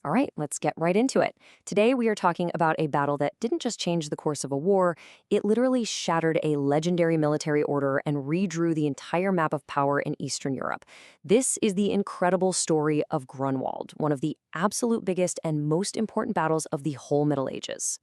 All right, let's get right into it. Today, we are talking about a battle that didn't just change the course of a war, it literally shattered a legendary military order and redrew the entire map of power in Eastern Europe. This is the incredible story of Grunwald, one of the absolute biggest and most important battles of the whole Middle Ages.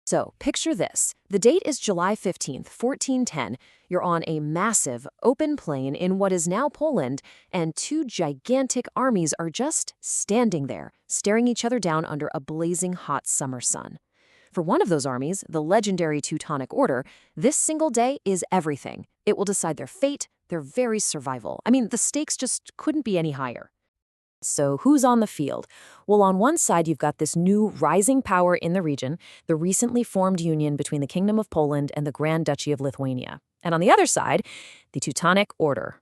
So, picture this. The date is July 15th, 1410. You're on a massive, open plain in what is now Poland, and two gigantic armies are just standing there, staring each other down under a blazing hot summer sun. For one of those armies, the legendary Teutonic Order, this single day is everything. It will decide their fate, their very survival. I mean, the stakes just couldn't be any higher. So who's on the field? Well, on one side, you've got this new rising power in the region, the recently formed union between the Kingdom of Poland and the Grand Duchy of Lithuania. And on the other side, the Teutonic Order.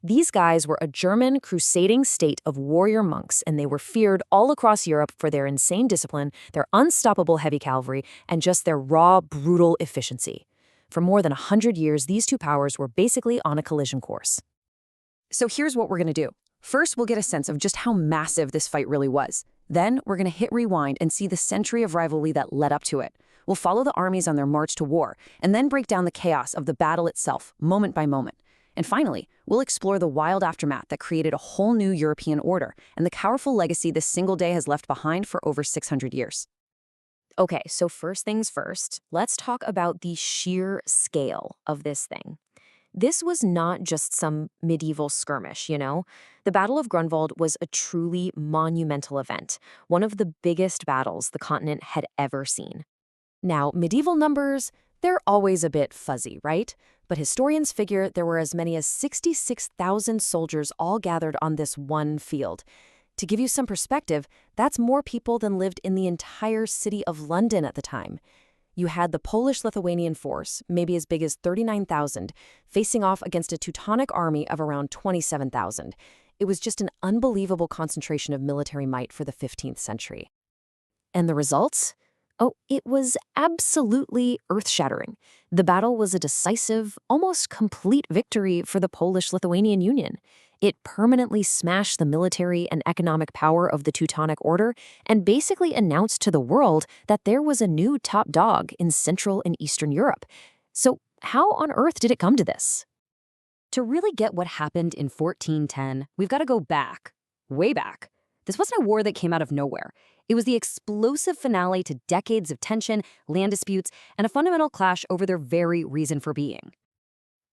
These guys were a German crusading state of warrior monks, and they were feared all across Europe for their insane discipline, their unstoppable heavy cavalry, and just their raw, brutal efficiency. For more than 100 years, these two powers were basically on a collision course. So here's what we're going to do. First, we'll get a sense of just how massive this fight really was. Then, we're going to hit rewind and see the century of rivalry that led up to it. We'll follow the armies on their march to war, and then break down the chaos of the battle itself, moment by moment. And finally, we'll explore the wild aftermath that created a whole new European order and the powerful legacy this single day has left behind for over 600 years. Okay, so first things first, let's talk about the sheer scale of this thing. This was not just some medieval skirmish, you know? The Battle of Grunwald was a truly monumental event, one of the biggest battles the continent had ever seen. Now, medieval numbers, they're always a bit fuzzy, right? But historians figure there were as many as 66,000 soldiers all gathered on this one field. To give you some perspective, that's more people than lived in the entire city of London at the time. You had the Polish-Lithuanian force, maybe as big as 39,000, facing off against a Teutonic army of around 27,000. It was just an unbelievable concentration of military might for the 15th century. And the results? Oh, it was absolutely earth-shattering. The battle was a decisive, almost complete victory for the Polish-Lithuanian Union. It permanently smashed the military and economic power of the Teutonic Order and basically announced to the world that there was a new top dog in Central and Eastern Europe. So how on earth did it come to this? To really get what happened in 1410, we've got to go back, way back. This wasn't a war that came out of nowhere. It was the explosive finale to decades of tension, land disputes, and a fundamental clash over their very reason for being.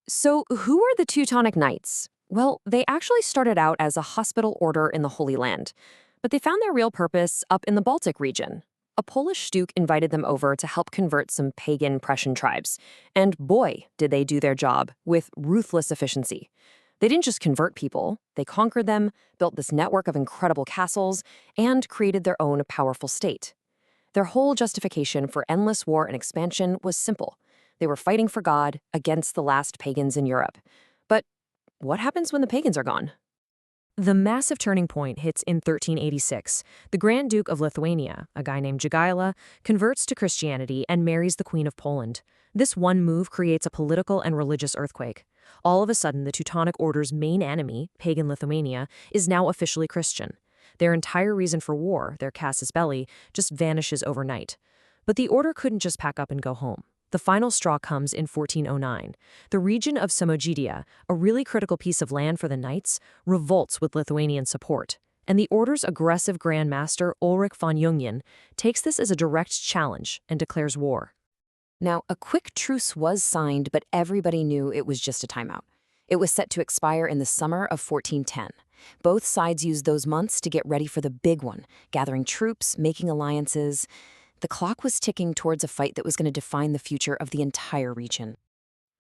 So who are the Teutonic Knights? Well, they actually started out as a hospital order in the Holy Land, but they found their real purpose up in the Baltic region. A Polish duke invited them over to help convert some pagan Prussian tribes, and boy, did they do their job with ruthless efficiency. They didn't just convert people, they conquered them, built this network of incredible castles, and created their own powerful state. Their whole justification for endless war and expansion was simple. They were fighting for God against the last pagans in Europe. But what happens when the pagans are gone? The massive turning point hits in 1386. The Grand Duke of Lithuania, a guy named Jagiełło, converts to Christianity and marries the Queen of Poland. This one move creates a political and religious earthquake. All of a sudden, the Teutonic Order's main enemy, pagan Lithuania, is now officially Christian. Their entire reason for war, their casus belli, just vanishes overnight. But the order couldn't just pack up and go home. The final straw comes in 1409. The region of Samogitia, a really critical piece of land for the knights, revolts with Lithuanian support. And the order's aggressive Grand Master, Ulrich von Jungien, takes this as a direct challenge and declares war. Now, a quick truce was signed, but everybody knew it was just a timeout. It was set to expire in the summer of 1410. Both sides used those months to get ready for the big one, gathering troops, making alliances. The clock was ticking towards a fight that was going to define the future of the entire region.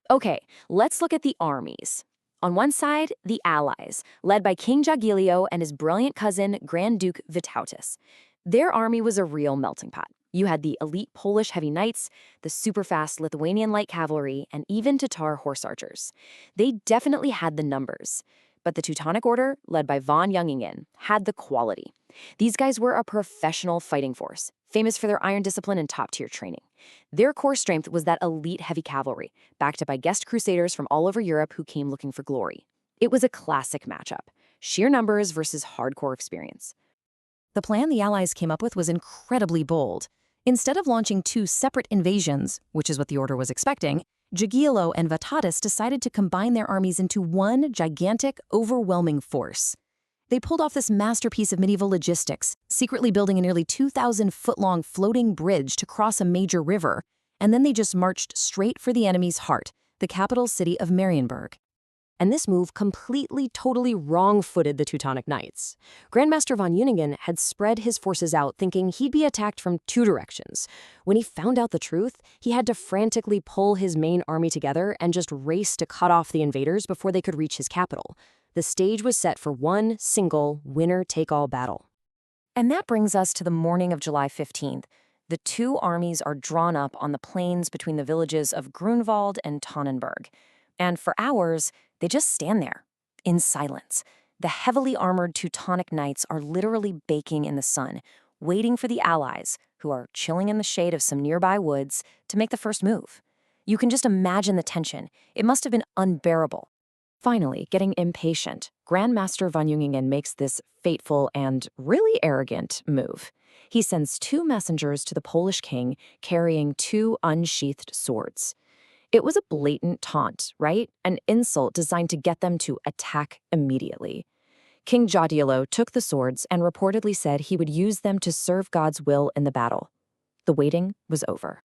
Okay, let's look at the armies. On one side, the Allies, led by King Jagiełło and his brilliant cousin, Grand Duke Vytautas. Their army was a real melting pot. You had the elite Polish heavy knights, the super-fast Lithuanian light cavalry, and even Tatar horse archers. They definitely had the numbers. But the Teutonic Order, led by von Jungingen, had the quality. These guys were a professional fighting force, famous for their iron discipline and top-tier training. Their core strength was that elite heavy cavalry, backed up by guest crusaders from all over Europe who came looking for glory. It was a classic matchup, sheer numbers versus hardcore experience. The plan the Allies came up with was incredibly bold. Instead of launching two separate invasions, which is what the order was expecting, Jagiełło and Vytautas decided to combine their armies into one gigantic, overwhelming force. They pulled off this masterpiece of medieval logistics, secretly building a nearly 2,000-foot-long floating bridge to cross a major river, and then they just marched straight for the enemy's heart, the capital city of Marienburg. And this move completely, totally wrong-footed the Teutonic Knights. Grandmaster von Jüningen had spread his forces out thinking he'd be attacked from two directions. When he found out the truth, he had to frantically pull his main army together and just race to cut off the invaders before they could reach his capital. The stage was set for one single winner-take-all battle. And that brings us to the morning of July 15th. The two armies are drawn up on the plains between the villages of Grunwald and Tannenberg. And for hours, they just stand there, in silence. The heavily armored Teutonic Knights are literally baking in the sun, waiting for the Allies, who are chilling in the shade of some nearby woods, to make the first move. You can just imagine the tension. It must have been unbearable. Finally, getting impatient, Grandmaster von Jüningen makes this fateful and really arrogant move. He sends two messengers to the Polish king carrying two unsheathed swords. It was a blatant taunt, right? An insult designed to get them to attack immediately. King Jagiełło took the swords and reportedly said he would use them to serve God's will in the battle. The waiting was over.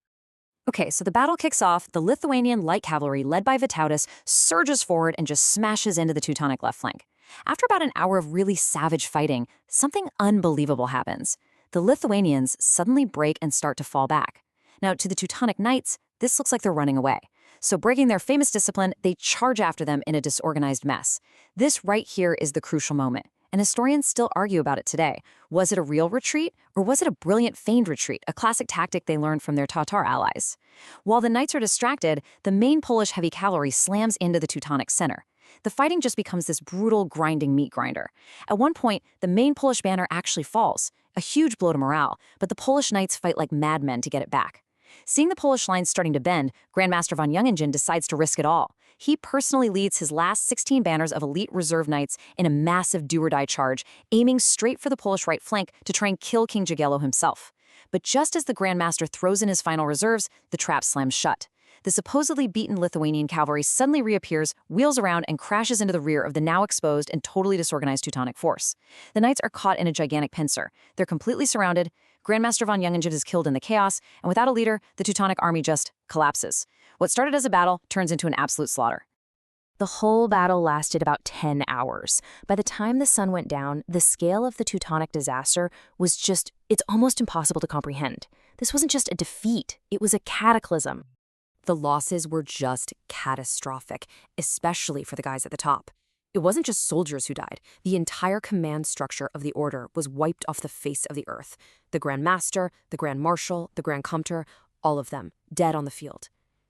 Okay, so the battle kicks off. The Lithuanian light cavalry, led by Vytautas, surges forward and just smashes into the Teutonic left flank. After about an hour of really savage fighting, something unbelievable happens. The Lithuanians suddenly break and start to fall back. Now, to the Teutonic Knights, this looks like they're running away. So breaking their famous discipline, they charge after them in a disorganized mess. This right here is the crucial moment, and historians still argue about it today. Was it a real retreat, or was it a brilliant feigned retreat, a classic tactic they learned from their Tatar allies? While the Knights are distracted, the main Polish heavy cavalry slams into the Teutonic center. The fighting just becomes this brutal, grinding meat grinder. At one point, the main Polish banner actually falls, a huge blow to morale, but the Polish Knights fight like madmen to get it back. Seeing the Polish lines starting to bend, Grandmaster von Jüningen decides to risk it all. He personally leads his last 16 banners of elite reserve knights in a massive do-or-die charge, aiming straight for the Polish right flank to try and kill King Jagiełło himself. But just as the Grandmaster throws in his final reserves, the trap slams shut. The supposedly beaten Lithuanian cavalry suddenly reappears, wheels around, and crashes into the rear of the now exposed and totally disorganized Teutonic force. The knights are caught in a gigantic pincer. They're completely surrounded. Grandmaster von Jüningen is killed in the chaos, and without a leader, the Teutonic army just collapses. What started as a battle turns into an absolute slaughter. The whole battle lasted about 10 hours. By the time the sun went down, the scale of the Teutonic disaster was it's almost impossible to comprehend. This wasn't just a defeat, it was a cataclysm. The losses were just catastrophic, especially for the guys at the top. It wasn't just soldiers who died. The entire command structure of the order was wiped off the face of the earth. The Grand Master, the Grand Marshal, the Grand Compter, all of them, dead on the field.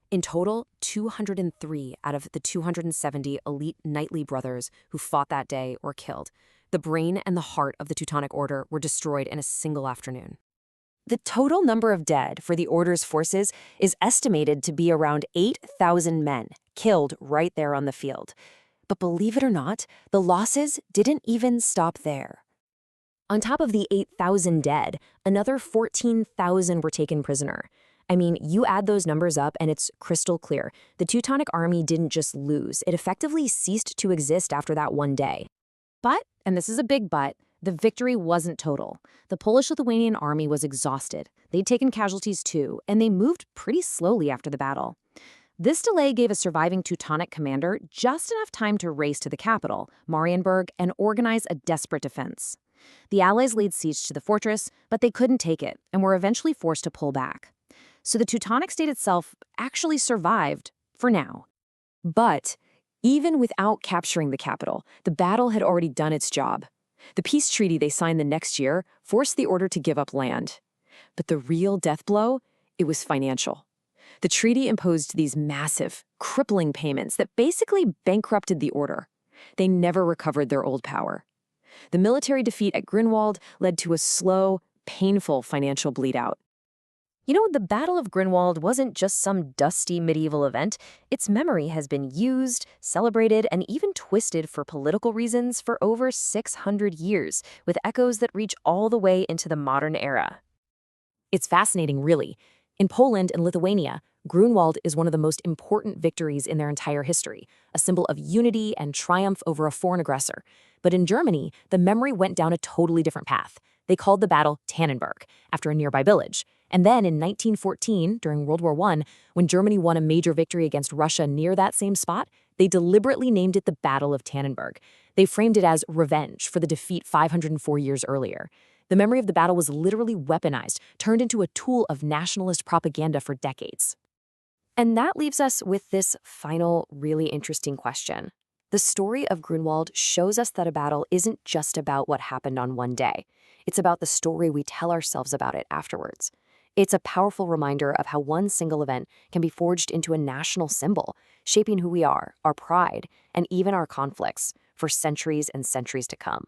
In total, 203 out of the 270 elite knightly brothers who fought that day were killed. The brain and the heart of the Teutonic Order were destroyed in a single afternoon. The total number of dead for the Order's forces is estimated to be around 8,000 men, killed right there on the field. But believe it or not, the losses didn't even stop there. On top of the 8,000 dead, another 14,000 were taken prisoner. I mean, you add those numbers up and it's crystal clear. The Teutonic army didn't just lose, it effectively ceased to exist after that one day. But, and this is a big but, the victory wasn't total. The Polish-Lithuanian army was exhausted. They'd taken casualties too, and they moved pretty slowly after the battle. This delay gave a surviving Teutonic commander just enough time to race to the capital, Marienburg, and organize a desperate defense. The Allies laid siege to the fortress, but they couldn't take it and were eventually forced to pull back. So the Teutonic state itself actually survived, for now. But even without capturing the capital, the battle had already done its job. The peace treaty they signed the next year forced the order to give up land. But the real death blow, it was financial. The treaty imposed these massive, crippling payments that basically bankrupted the order. They never recovered their old power. The military defeat at Grunwald led to a slow, painful financial bleed-out. The Battle of Grunwald wasn't just some dusty medieval event. Its memory has been used, celebrated, and even twisted for political reasons for over 600 years, with echoes that reach all the way into the modern era. It's fascinating, really. In Poland and Lithuania, Grunwald is one of the most important victories in their entire history, a symbol of unity and triumph over a foreign aggressor. But in Germany, the memory went down a totally different path. They called the battle Tannenberg, after a nearby village. And then in 1914, during World War I, when Germany won a major victory against Russia near that same spot, they deliberately named it the Battle of Tannenberg. They framed it as revenge for the defeat 504 years earlier. The memory of the battle was literally weaponized, turned into a tool of nationalist propaganda for decades. And that leaves us with this final, really interesting question. The story of Grunwald shows us that a battle isn't just about what happened on one day. It's about the story we tell ourselves about it afterwards. It's a powerful reminder of how one single event can be forged into a national symbol, shaping who we are, our pride, and even our conflicts for centuries and centuries to come.